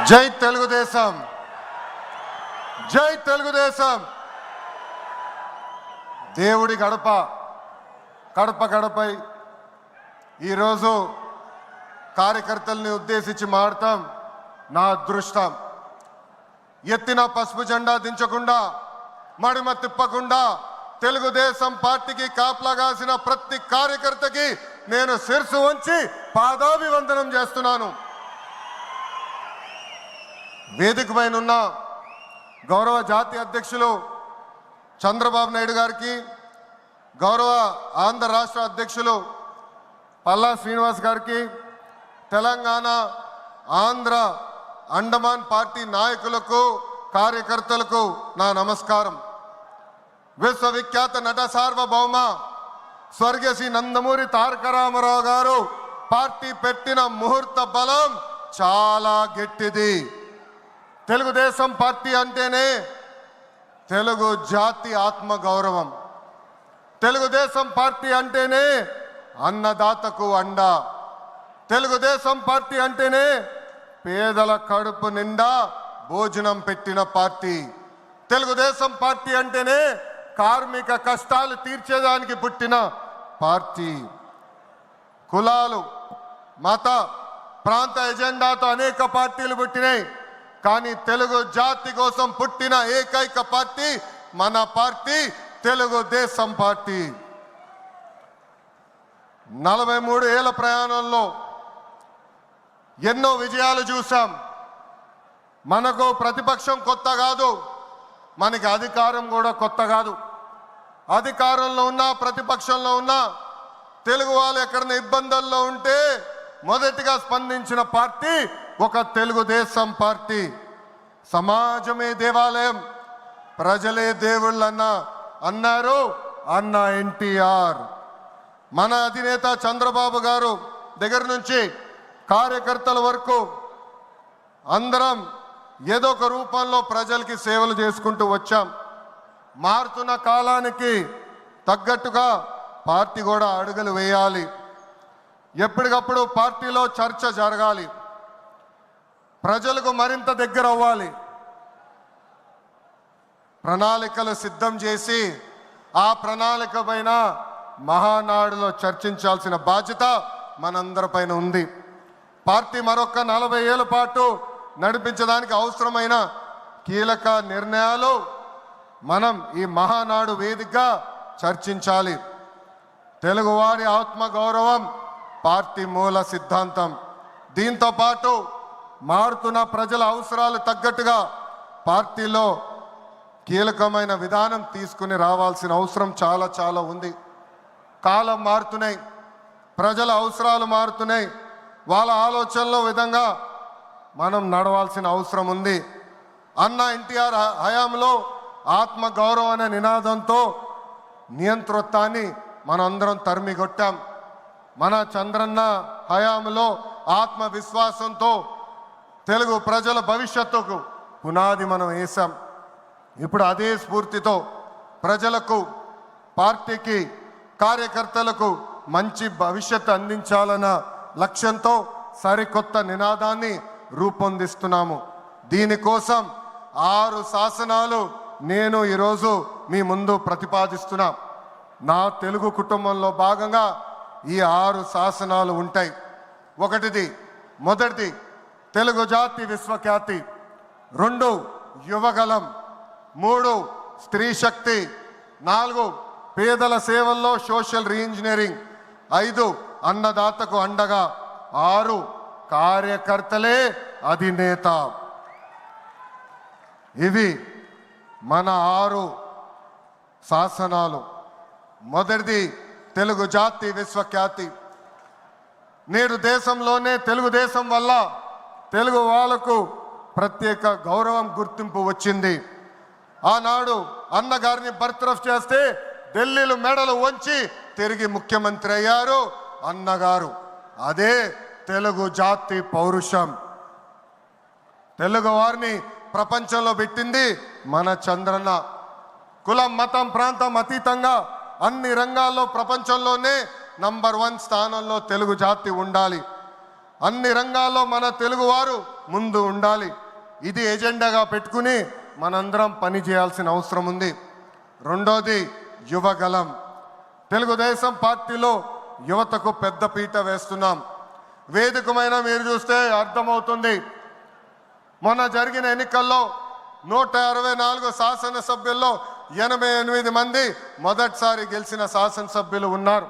జై తెలుగుదేశం, జై తెలుగుదేశం. దేవుడి గడప కడప గడపై ఈరోజు కార్యకర్తల్ని ఉద్దేశించి మాడతాం. నా అదృష్టం, ఎత్తిన పసుపు జెండా దించకుండా, మడిమ తిప్పకుండా తెలుగుదేశం పార్టీకి కాపలాగాసిన ప్రతి కార్యకర్తకి నేను శిరసు వంచి పాదాభివందనం చేస్తున్నాను. వేదిక పైన ఉన్న గౌరవ జాతీయ అధ్యక్షులు చంద్రబాబు నాయుడు గారికి, గౌరవ ఆంధ్ర రాష్ట్ర అధ్యక్షులు పల్లా శ్రీనివాస్ గారికి, తెలంగాణ ఆంధ్ర అండమాన్ పార్టీ నాయకులకు కార్యకర్తలకు నా నమస్కారం. విశ్వవిఖ్యాత నట సార్వభౌమ స్వర్గీయ శ్రీ నందమూరి తారక రామారావు గారు పార్టీ పెట్టిన ముహూర్త బలం చాలా గట్టిది. తెలుగుదేశం పార్టీ అంటేనే తెలుగు జాతి ఆత్మ గౌరవం. తెలుగుదేశం పార్టీ అంటేనే అన్నదాతకు అండ. తెలుగుదేశం పార్టీ అంటేనే పేదల కడుపు నిండా భోజనం పెట్టిన పార్టీ. తెలుగుదేశం పార్టీ అంటేనే కార్మిక కష్టాలు తీర్చేదానికి పుట్టిన పార్టీ. కులాలు, మత, ప్రాంత ఎజెండాతో అనేక పార్టీలు పుట్టినాయి. కానీ తెలుగు జాతి కోసం పుట్టిన ఏకైక పార్టీ మన పార్టీ తెలుగుదేశం పార్టీ. 43 ఏళ్ల ప్రయాణంలో ఎన్నో విజయాలు చూసాం. మనకు ప్రతిపక్షం కొత్త కాదు, మనకి అధికారం కూడా కొత్త కాదు. అధికారంలో ఉన్నా ప్రతిపక్షంలో ఉన్నా తెలుగు వాళ్ళు ఎక్కడైనా ఇబ్బందుల్లో ఉంటే మొదటిగా స్పందించిన పార్టీ ఒక తెలుగుదేశం పార్టీ. సమాజమే దేవాలయం, ప్రజలే దేవుళ్ళన్న అన్నారు అన్న ఎన్టీఆర్. మన అధినేత చంద్రబాబు గారు దగ్గర నుంచి కార్యకర్తల వరకు అందరం ఏదో ఒక రూపంలో ప్రజలకి సేవలు చేసుకుంటూ వచ్చాం. మారుతున్న కాలానికి తగ్గట్టుగా పార్టీ కూడా అడుగులు వేయాలి. ఎప్పటికప్పుడు పార్టీలో చర్చ జరగాలి, ప్రజలకు మరింత దగ్గర అవ్వాలి. ప్రణాళికలు సిద్ధం చేసి ఆ ప్రణాళిక పైన మహానాడులో చర్చించాల్సిన బాధ్యత మనందరిపైన ఉంది. పార్టీ మరొక 40 ఏళ్ల పాటు నడిపించడానికి అవసరమైన కీలక నిర్ణయాలు మనం ఈ మహానాడు వేదికగా చర్చించాలి. తెలుగువారి ఆత్మగౌరవం పార్టీ మూల సిద్ధాంతం. దీంతో పాటు మారుతున్న ప్రజల అవసరాలు తగ్గట్టుగా పార్టీలో కీలకమైన విధానం తీసుకుని రావాల్సిన అవసరం చాలా చాలా ఉంది. కాలం మారుతున్నాయి, ప్రజల అవసరాలు మారుతున్నాయి. వాళ్ళ ఆలోచనల విధంగా మనం నడవాల్సిన అవసరం ఉంది. అన్న ఎన్టీఆర్ హయాంలో ఆత్మగౌరవం అనే నినాదంతో నియంతృత్వాన్ని మనందరం తరిమికొట్టాం. మన చంద్రన్న హయాంలో ఆత్మవిశ్వాసంతో తెలుగు ప్రజల భవిష్యత్తుకు పునాది మనం వేశాం. ఇప్పుడు అదే స్ఫూర్తితో ప్రజలకు, పార్టీకి, కార్యకర్తలకు మంచి భవిష్యత్తు అందించాలన్న లక్ష్యంతో సరికొత్త నినాదాన్ని రూపొందిస్తున్నాము. దీనికోసం 6 శాసనాలు నేను ఈరోజు మీ ముందు ప్రతిపాదిస్తున్నా. నా తెలుగు కుటుంబంలో భాగంగా ఈ 6 శాసనాలు ఉంటాయి. మొదటిది తెలుగు జాతి విశ్వఖ్యాతి, 2 యువగలం, 3 స్త్రీ శక్తి, 4 పేదల సేవల్లో సోషల్ రీఇంజనీరింగ్, 5 అన్నదాతకు అండగా, 6 కార్యకర్తలే అధినేత. ఇవి మన 6 శాసనాలు. మొదటిది తెలుగు జాతి విశ్వఖ్యాతి. నేడు దేశంలోనే తెలుగుదేశం వల్ల తెలుగు వాళ్ళకు ప్రత్యేక గౌరవం, గుర్తింపు వచ్చింది. ఆనాడు అన్నగారిని బర్తరఫ్ చేస్తే ఢిల్లీలో మెడలు వంచి తిరిగి ముఖ్యమంత్రి అయ్యారు అన్నగారు. అదే తెలుగు జాతి పౌరుషం. తెలుగు వారిని ప్రపంచంలో పెట్టింది మన చంద్రన్న. కులం, మతం, ప్రాంతం అతీతంగా అన్ని రంగాల్లో ప్రపంచంలోనే నంబర్ 1 స్థానంలో తెలుగు జాతి ఉండాలి. అన్ని రంగాల్లో మన తెలుగువారు ముందు ఉండాలి. ఇది ఎజెండాగా పెట్టుకుని మనందరం పని చేయాల్సిన అవసరం ఉంది. రెండోది యువగలం. తెలుగుదేశం పార్టీలో యువతకు పెద్ద పీట వేస్తున్నాం. వేదికమైన మీరు చూస్తే అర్థమవుతుంది. మొన్న జరిగిన ఎన్నికల్లో 164 శాసనసభ్యుల్లో 88 మంది మొదటిసారి గెలిచిన శాసనసభ్యులు ఉన్నారు.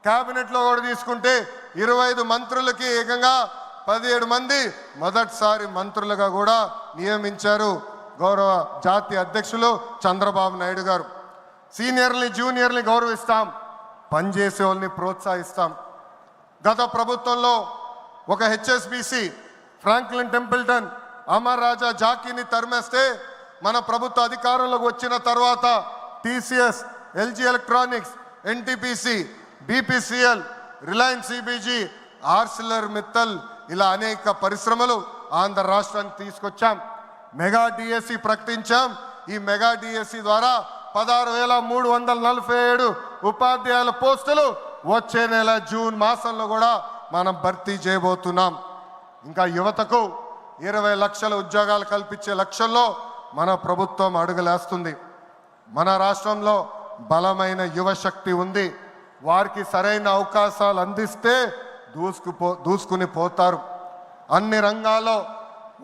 క్యాబినెట్లో కూడా తీసుకుంటే 25 మంత్రులకి ఏకంగా 17 మంది మొదటిసారి మంత్రులుగా కూడా నియమించారు గౌరవ జాతీయ అధ్యక్షులు చంద్రబాబు నాయుడు గారు. సీనియర్ని జూనియర్ని గౌరవిస్తాం, పనిచేసే వాళ్ళని ప్రోత్సహిస్తాం. గత ప్రభుత్వంలో ఒక HSBC Franklin Templeton Amara Raja జాకీని తరిమేస్తే మన ప్రభుత్వ అధికారంలోకి వచ్చిన తర్వాత TCS, LG Electronics, NTPC, BPCL, Reliance CBG, Arcelor Mittal ఇలా అనేక పరిశ్రమలు ఆంధ్ర రాష్ట్రానికి తీసుకొచ్చాం. మెగా డిఎస్సి ప్రకటించాం. ఈ మెగా డిఎస్సి ద్వారా 16,347 ఉపాధ్యాయుల పోస్టులు వచ్చే నెల జూన్ మాసంలో కూడా మనం భర్తీ చేయబోతున్నాం. ఇంకా యువతకు 20 లక్షల ఉద్యోగాలు కల్పించే లక్ష్యంలో మన ప్రభుత్వం అడుగులేస్తుంది. మన రాష్ట్రంలో బలమైన యువశక్తి ఉంది. వారికి సరైన అవకాశాలు అందిస్తే దూసుకుని పోతారు. అన్ని రంగాల్లో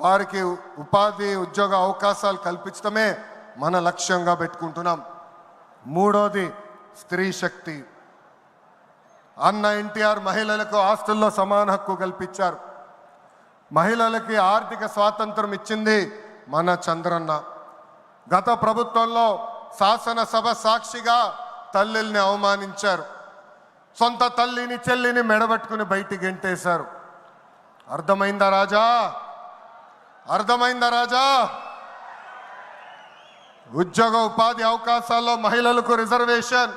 వారికి ఉపాధి ఉద్యోగ అవకాశాలు కల్పించడమే మన లక్ష్యంగా పెట్టుకుంటున్నాం. మూడోది స్త్రీ శక్తి. అన్న ఎన్టీఆర్ మహిళలకు ఆస్తుల్లో సమాన హక్కు కల్పించారు. మహిళలకి ఆర్థిక స్వాతంత్రం ఇచ్చింది మన చంద్రన్న. గత ప్రభుత్వంలో శాసనసభ సాక్షిగా తల్లిల్ని అవమానించారు. సొంత తల్లిని చెల్లిని మెడబట్టుకుని బయటికి గెంటేశారు. అర్థమైందా రాజా? అర్థమైందా రాజా? ఉద్యోగ ఉపాధి అవకాశాల్లో మహిళలకు రిజర్వేషన్,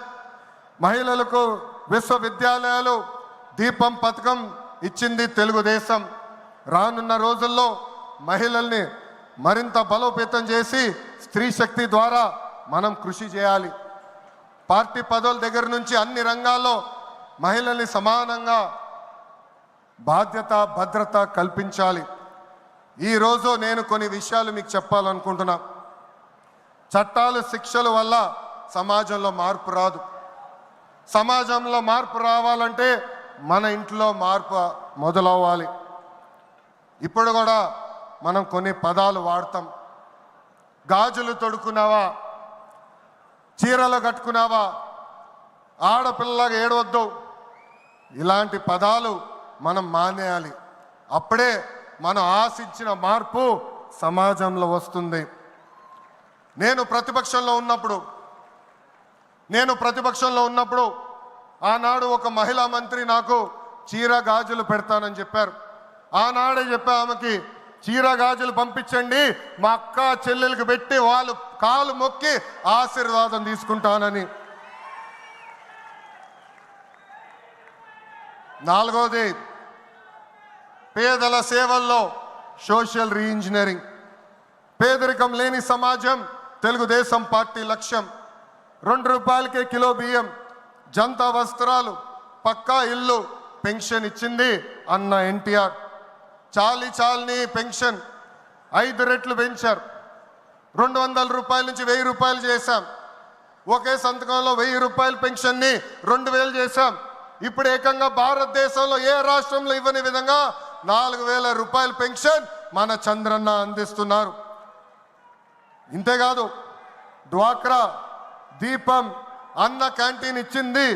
మహిళలకు విశ్వవిద్యాలయాలు, దీపం పథకం ఇచ్చింది తెలుగుదేశం. రానున్న రోజుల్లో మహిళల్ని మరింత బలోపేతం చేసి స్త్రీ శక్తి ద్వారా మనం కృషి చేయాలి. పార్టీ పదవుల దగ్గర నుంచి అన్ని రంగాల్లో మహిళల్ని సమానంగా బాధ్యత భద్రత కల్పించాలి. ఈరోజు నేను కొన్ని విషయాలు మీకు చెప్పాలనుకుంటున్నా. చట్టాలు శిక్షల వల్ల సమాజంలో మార్పు రాదు. సమాజంలో మార్పు రావాలంటే మన ఇంట్లో మార్పు మొదలవ్వాలి. ఇప్పుడు కూడా మనం కొన్ని పదాలు వాడతాం. గాజులు తొడుక్కున్నావా, చీరలు కట్టుకున్నావా, ఆడపిల్లలాగా ఏడవద్దు, ఇలాంటి పదాలు మనం మానేయాలి. అప్పుడే మనం ఆశించిన మార్పు సమాజంలో వస్తుంది. నేను ప్రతిపక్షంలో ఉన్నప్పుడు ఆనాడు ఒక మహిళా మంత్రి నాకు చీర గాజులు పెడతానని చెప్పారు. ఆనాడే చెప్పా ఆమెకి, చీర గాజులు పంపించండి, మా అక్క చెల్లెలకు పెట్టి వాళ్ళు కాలు మొక్కి ఆశీర్వాదం తీసుకుంటానని. నాలుగోది పేదల సేవల్లో సోషల్ రీఇంజనీరింగ్. పేదరికం లేని సమాజం తెలుగుదేశం పార్టీ లక్ష్యం. 2 రూపాయలకే కిలో బియ్యం, జంతా వస్త్రాలు, పక్కా ఇల్లు, పెన్షన్ ఇచ్చింది అన్న ఎన్టీఆర్. చాలని పెన్షన్ 5 రెట్లు పెంచారు. 200 రూపాయల నుంచి 1000 రూపాయలు చేశాం. ఒకే సంతకంలో 1000 రూపాయల పెన్షన్ని 2000 చేశాం. ఇప్పుడు ఏకంగా భారతదేశంలో ఏ రాష్ట్రంలో ఇవ్వని విధంగా 4000 రూపాయల పెన్షన్ మన చంద్రన్న అందిస్తున్నారు. ఇంతేకాదు డ్వాక్రా, దీపం, అన్న క్యాంటీన్ ఇచ్చింది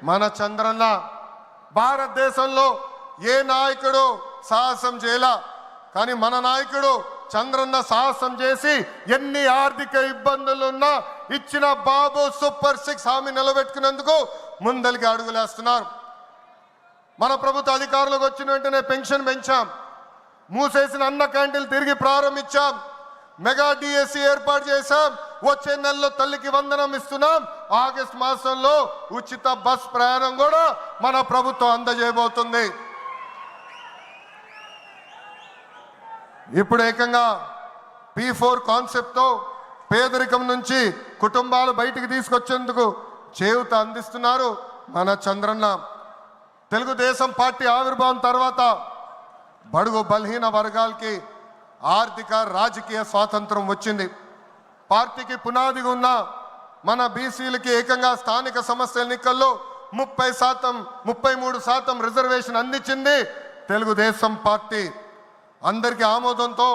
మన చంద్రన్న. భారతదేశంలో ఏ నాయకుడు సాహసం చేయలా, కానీ మన నాయకుడు చంద్రన్న సాహసం చేసి ఎన్ని ఆర్థిక ఇబ్బందులున్నా ఇచ్చిన బాబు సూపర్ 6 హామీ నిలబెట్టుకునేందుకు ముందలికి అడుగులేస్తున్నారు. మన ప్రభుత్వ అధికారులకు వచ్చిన వెంటనే పెన్షన్ పెంచాం. మూసేసిన అన్న క్యాంటీన్లు తిరిగి ప్రారంభించాం. మెగా డిఎస్సి ఏర్పాటు చేశాం. వచ్చే నెలలో తల్లికి వందనం ఇస్తున్నాం. ఆగస్టు మాసంలో ఉచిత బస్ ప్రయాణం కూడా మన ప్రభుత్వం అందజేయబోతుంది. ఇప్పుడు ఏకంగా P4 కాన్సెప్ట్తో పేదరికం నుంచి కుటుంబాలు బయటికి తీసుకొచ్చేందుకు చేయూత అందిస్తున్నారు మన చంద్రన్న. తెలుగుదేశం పార్టీ ఆవిర్భావం తర్వాత బడుగు బలహీన వర్గాలకి ఆర్థిక రాజకీయ స్వాతంత్రం వచ్చింది. పార్టీకి పునాదిగా ఉన్న మన బీసీలకి ఏకంగా స్థానిక సంస్థల ఎన్నికల్లో 33% రిజర్వేషన్ అందించింది తెలుగుదేశం పార్టీ. అందరికీ ఆమోదంతో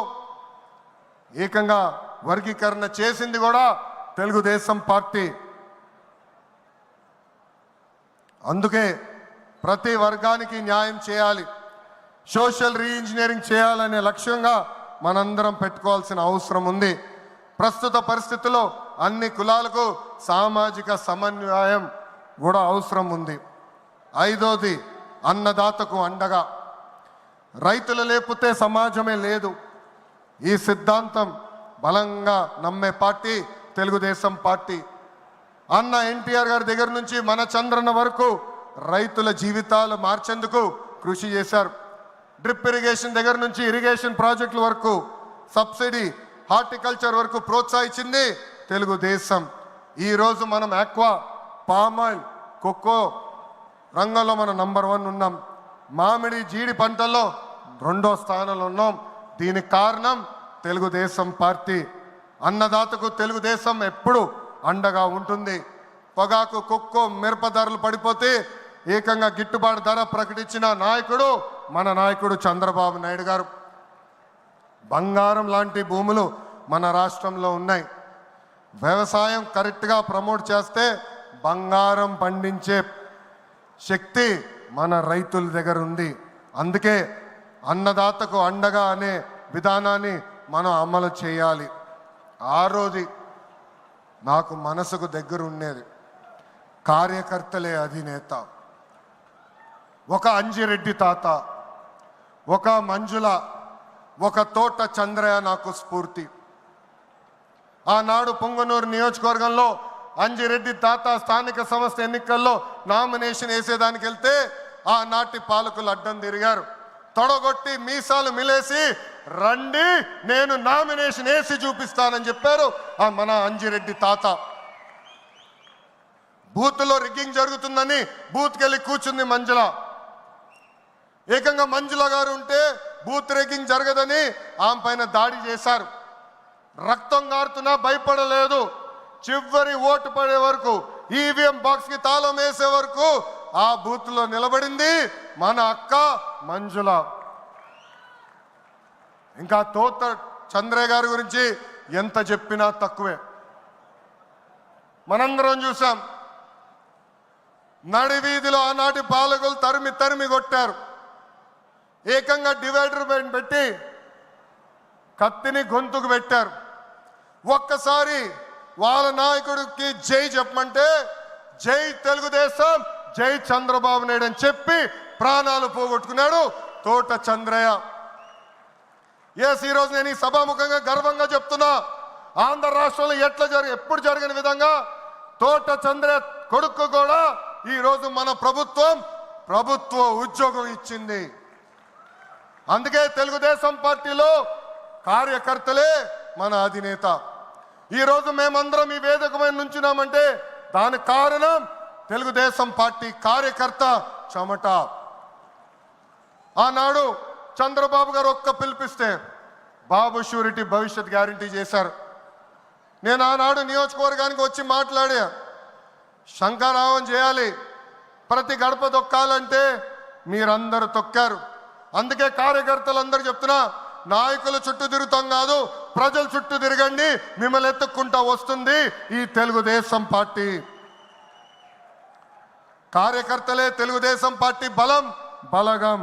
ఏకంగా వర్గీకరణ చేసింది కూడా తెలుగుదేశం పార్టీ. అందుకే ప్రతి వర్గానికి న్యాయం చేయాలి, సోషల్ రీఇంజనీరింగ్ చేయాలనే లక్ష్యంగా మనందరం పెట్టుకోవాల్సిన అవసరం ఉంది. ప్రస్తుత పరిస్థితుల్లో అన్ని కులాలకు సామాజిక సమన్వయం కూడా అవసరం ఉంది. 5వది అన్నదాతకు అండగా. రైతులు లేకపోతే సమాజమే లేదు. ఈ సిద్ధాంతం బలంగా నమ్మే పార్టీ తెలుగుదేశం పార్టీ. అన్న ఎన్టీఆర్ గారి దగ్గర నుంచి మన చంద్రన్న వరకు రైతుల జీవితాలు మార్చేందుకు కృషి చేశారు. డ్రిప్ ఇరిగేషన్ దగ్గర నుంచి ఇరిగేషన్ ప్రాజెక్టుల వరకు, సబ్సిడీ హార్టికల్చర్ వరకు ప్రోత్సహించింది తెలుగుదేశం. ఈరోజు మనం ఆక్వా, పామాయిల్, కోకో రంగంలో మనం నంబర్ 1 ఉన్నాం. మామిడి, జీడి పంటల్లో 2వ స్థానంలో ఉన్నాం. దీనికి కారణం తెలుగుదేశం పార్టీ. అన్నదాతకు తెలుగుదేశం ఎప్పుడు అండగా ఉంటుంది. పొగాకు, కొక్కో, మిరప ధరలు పడిపోతే ఏకంగా గిట్టుబాటు ధర ప్రకటించిన నాయకుడు మన నాయకుడు చంద్రబాబు నాయుడు గారు. బంగారం లాంటి భూములు మన రాష్ట్రంలో ఉన్నాయి. వ్యవసాయం కరెక్ట్గా ప్రమోట్ చేస్తే బంగారం పండించే శక్తి మన రైతుల దగ్గర ఉంది. అందుకే అన్నదాతకు అండగా అనే విధానాన్ని మనం అమలు చేయాలి. 6వది నాకు మనసుకు దగ్గర ఉండేది, కార్యకర్తలే అధినేత. ఒక అంజిరెడ్డి తాత, ఒక మంజుల, ఒక తోట చంద్రయ్య నాకు స్ఫూర్తి. ఆనాడు పొంగనూరు నియోజకవర్గంలో అంజిరెడ్డి తాత స్థానిక సంస్థ ఎన్నికల్లో నామినేషన్ వేసేదానికి వెళ్తే ఆనాటి పాలకులు అడ్డం తిరిగారు. తొడగొట్టి మీసాలు మిలేసి రండి నేను నామినేషన్ వేసి చూపిస్తానని చెప్పారు ఆ మన అంజిరెడ్డి తాత. బూత్లో రిగ్గింగ్ జరుగుతుందని బూత్కెళ్ళి కూర్చుంది మంజుల. ఏకంగా మంజుల గారు ఉంటే బూత్ రిగ్గింగ్ జరగదని ఆమె పైన దాడి చేశారు. రక్తం గారుతున్నా భయపడలేదు. చివరి ఓటు పడే వరకు, ఈవీఎం బాక్స్కి తాళం వేసే వరకు ఆ బూత్లో నిలబడింది మన అక్క మంజుల. ఇంకా తోట చంద్రయ్య గారి గురించి ఎంత చెప్పినా తక్కువే. మనందరం చూసాం, నడి వీధిలో ఆనాటి పాలకులు తరిమి తరిమి కొట్టారు. ఏకంగా డివైడర్ పెట్టి కత్తిని గొంతుకు పెట్టారు. ఒక్కసారి వాళ్ళ నాయకుడికి జై చెప్పమంటే జై తెలుగుదేశం, జై చంద్రబాబు నాయుడు అని చెప్పి ప్రాణాలు పోగొట్టుకున్నాడు తోట చంద్రయ్య. ఈరోజు నేను ఈ సభాముఖంగా గర్వంగా చెప్తున్నా, ఆంధ్ర రాష్ట్రంలో ఎప్పుడు జరగని విధంగా తోట చంద్రయ్య కొడుకు కూడా ఈరోజు మన ప్రభుత్వ ఉద్యోగం ఇచ్చింది. అందుకే తెలుగుదేశం పార్టీలో కార్యకర్తలే మన అధినేత. ఈరోజు మేమందరం ఈ వేదిక మీద నుంచున్నామంటే దానికి కారణం తెలుగుదేశం పార్టీ కార్యకర్త చెమట. ఆనాడు చంద్రబాబు గారు ఒక్క పిలిపిస్తే బాబు షూరిటీ భవిష్యత్ గ్యారంటీ చేశారు. నేను ఆనాడు నియోజకవర్గానికి వచ్చి మాట్లాడా, శంఖారావం చేయాలి, ప్రతి గడప తొక్కాలంటే మీరందరూ తొక్కారు. అందుకే కార్యకర్తలందరూ చెప్తున్నా, నాయకులు చుట్టూ తిరుగుతాం కాదు, ప్రజలు చుట్టూ తిరగండి, మిమ్మల్ని ఎత్తుక్కుంటా వస్తుంది ఈ తెలుగుదేశం పార్టీ. కార్యకర్తలే తెలుగుదేశం పార్టీ బలగం.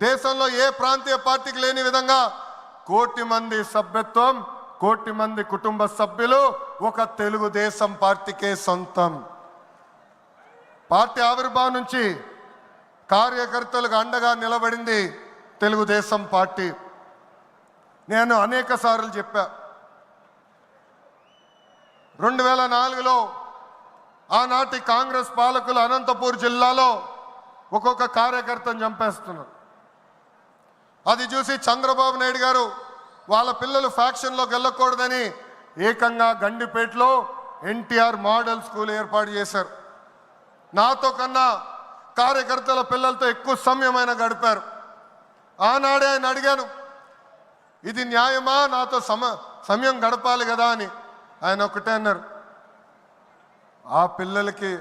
దేశంలో ఏ ప్రాంతీయ పార్టీకి లేని విధంగా 1 కోటి మంది సభ్యత్వం, 1 కోటి మంది కుటుంబ సభ్యులు ఒక తెలుగుదేశం పార్టీకే సొంతం. పార్టీ ఆవిర్భావం నుంచి కార్యకర్తలకు అండగా నిలబడింది తెలుగుదేశం పార్టీ. నేను అనేక సార్లు చెప్పా, 2004లో ఆనాటి కాంగ్రెస్ పాలకులు అనంతపూర్ జిల్లాలో ఒక్కొక్క కార్యకర్తను చంపేస్తున్నారు. అది చూసి చంద్రబాబు నాయుడు గారు వాళ్ళ పిల్లలు ఫ్యాక్షన్లోకి వెళ్ళకూడదని ఏకంగా గండిపేటలో ఎన్టీఆర్ మోడల్ స్కూల్ ఏర్పాటు చేశారు. నాతో కన్నా కార్యకర్తల పిల్లలతో ఎక్కువ సమయమైన గడిపారు. ఆనాడే ఆయన అడిగాను, ఇది న్యాయమా, నాతో సమయం గడపాలి కదా అని. ఆయన ఒకటే అన్నారు, ఆ పిల్లలకి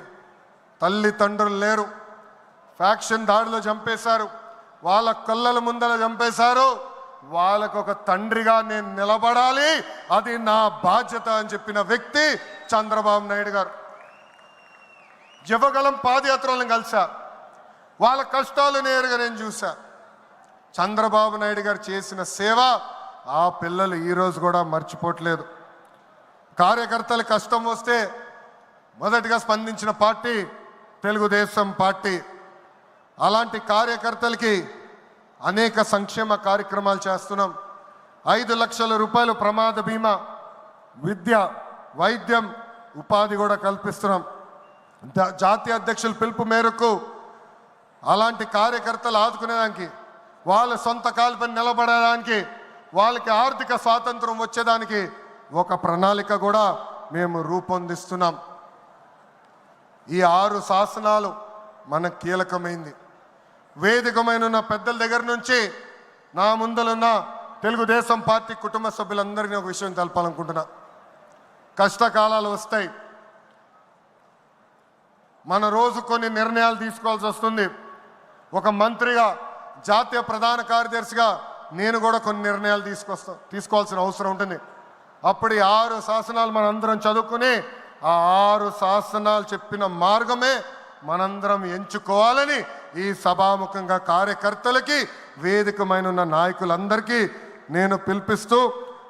తల్లిదండ్రులు లేరు, ఫ్యాక్షన్ దాడిలో చంపేశారు, వాళ్ళ కళ్ళల ముందర చంపేశారు, వాళ్ళకు ఒక తండ్రిగా నేను నిలబడాలి, అది నా బాధ్యత అని చెప్పిన వ్యక్తి చంద్రబాబు నాయుడు గారు. యువగలం పాదయాత్రలను కలిసా, వాళ్ళ కష్టాలు నేరుగా నేను చూసా. చంద్రబాబు నాయుడు గారు చేసిన సేవ ఆ పిల్లలు ఈరోజు కూడా మర్చిపోవట్లేదు. కార్యకర్తల కష్టం వస్తే మొదటిగా స్పందించిన పార్టీ తెలుగుదేశం పార్టీ. అలాంటి కార్యకర్తలకి అనేక సంక్షేమ కార్యక్రమాలు చేస్తున్నాం. 5 లక్షల రూపాయలు ప్రమాద బీమా, విద్య, వైద్యం, ఉపాధి కూడా కల్పిస్తున్నాం. జాతీయ అధ్యక్షుల పిలుపు మేరకు అలాంటి కార్యకర్తలు ఆదుకునేదానికి, వాళ్ళ సొంత కాలుపై నిలబడడానికి, వాళ్ళకి ఆర్థిక స్వాతంత్రం వచ్చేదానికి ఒక ప్రణాళిక కూడా మేము రూపొందిస్తున్నాం. ఈ 6 శాసనాలు మనకు కీలకమైంది. వేదికమైన పెద్దల దగ్గర నుంచి నా ముందలున్న తెలుగుదేశం పార్టీ కుటుంబ సభ్యులందరినీ ఒక విషయం తెలపాలనుకుంటున్నా. కష్టకాలాలు వస్తాయి, మన రోజు కొన్ని నిర్ణయాలు తీసుకోవాల్సి వస్తుంది. ఒక మంత్రిగా, జాతీయ ప్రధాన కార్యదర్శిగా నేను కూడా కొన్ని నిర్ణయాలు తీసుకోవాల్సిన అవసరం ఉంటుంది. అప్పుడు ఈ 6 శాసనాలు మనందరం చదువుకుని ఆ 6 శాసనాలు చెప్పిన మార్గమే మనందరం ఎంచుకోవాలని ఈ సభాముఖంగా కార్యకర్తలకి, వేదికమైన నాయకులందరికీ నేను పిలిపిస్తూ,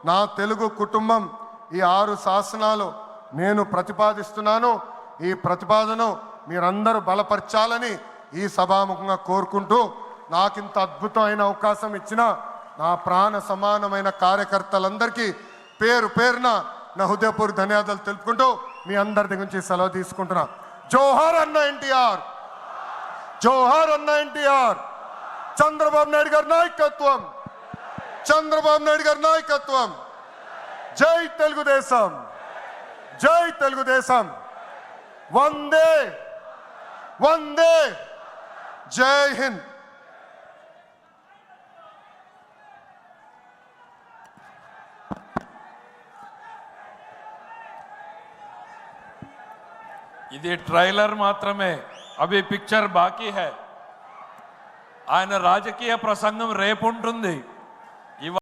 నా తెలుగు కుటుంబం ఈ 6 శాసనాలు నేను ప్రతిపాదిస్తున్నాను. ఈ ప్రతిపాదన మీరందరూ బలపరచాలని ఈ సభాముఖంగా కోరుకుంటూ, నాకింత అద్భుతమైన అవకాశం ఇచ్చిన నా ప్రాణ సమానమైన కార్యకర్తలందరికీ పేరు పేరున నా హృదయపూర్వక ధన్యవాదాలు తెలుపుకుంటూ మీ అందరి దగ్గర నుంచి సెలవు తీసుకుంటున్నా. జోహార్ అన్న ఎన్టీఆర్, జోహార్ అన్న ఎన్టీఆర్. చంద్రబాబు నాయుడు గారి నాయకత్వం, చంద్రబాబు నాయుడు గారి నాయకత్వం. జై తెలుగుదేశం, జై తెలుగుదేశం. వందే వందే, జై హింద్. ఇది ట్రైలర్ మాత్రమే, అవి పిక్చర్ బాకీ హై. ఆయన రాజకీయ ప్రసంగం రేపు ఉంటుంది.